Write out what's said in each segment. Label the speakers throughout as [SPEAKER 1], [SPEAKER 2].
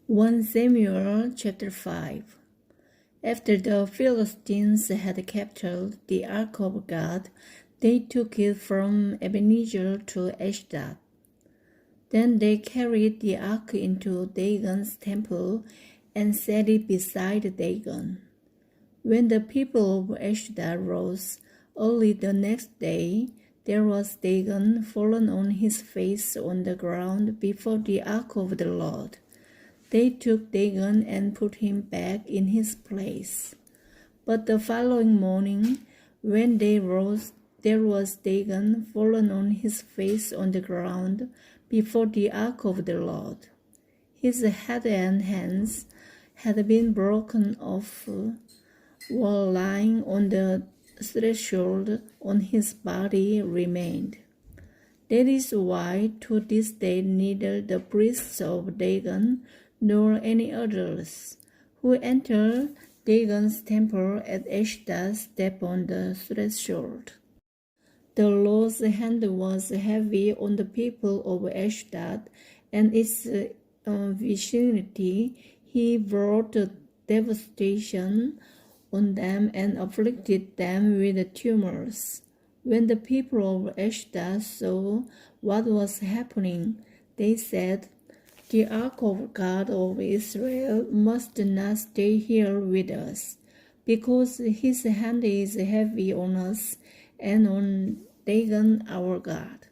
[SPEAKER 1] 1 Samuel chapter 5. After the Philistines had captured the ark of God, they took it from Ebenezer to Ashdod. Then they carried the ark into Dagon's temple and set it beside Dagon. When the people of Ashdod rose early the next day, there was Dagon fallen on his face on the ground before the ark of the Lord. They took Dagon and put him back in his place. But the following morning, when they rose, there was Dagon fallen on his face on the ground before the ark of the Lord. His head and hands had been broken off, while lying on the threshold on his body remained. That is why to this day neither the priests of Dagon nor any others who enter Dagon's temple at Ashdod step on the threshold. The Lord's hand was heavy on the people of Ashdod and its vicinity. He brought devastation on them and afflicted them with tumors. When the people of Ashdod saw what was happening, they said, "The ark of God of Israel must not stay here with us, because his hand is heavy on us and on Dagon our God."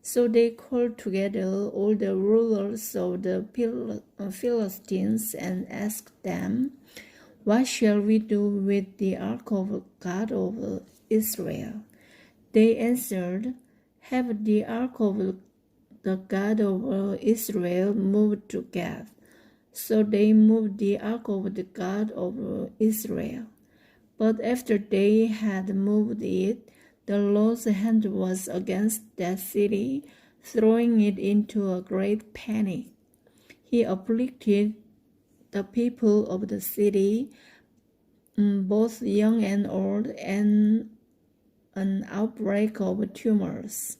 [SPEAKER 1] So they called together all the rulers of the Philistines and asked them, "What shall we do with the ark of God of Israel?" They answered, "Have the ark of the God of Israel moved to Gath." So they moved the ark of the God of Israel. But after they had moved it, the Lord's hand was against that city, throwing it into a great panic. He afflicted the people of the city, both young and old, and an outbreak of tumors.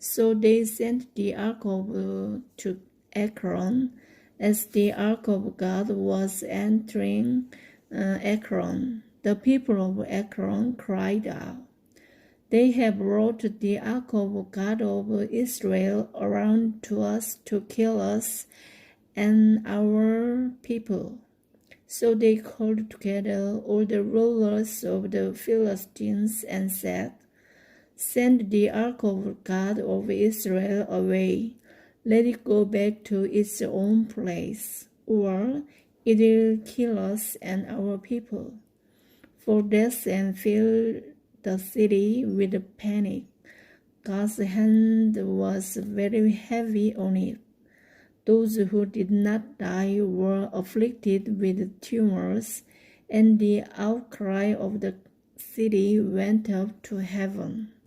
[SPEAKER 1] So they sent the ark to Ekron. As the ark of God was entering Ekron, the people of Ekron cried out, "They have brought the ark of God of Israel around to us to kill us and our people." So they called together all the rulers of the Philistines and said, "Send the ark of God of Israel away. Let it go back to its own place, or it will kill us and our people." For death and filled the city with panic. God's hand was very heavy on it. Those who did not die were afflicted with tumors, and the outcry of the city went up to heaven.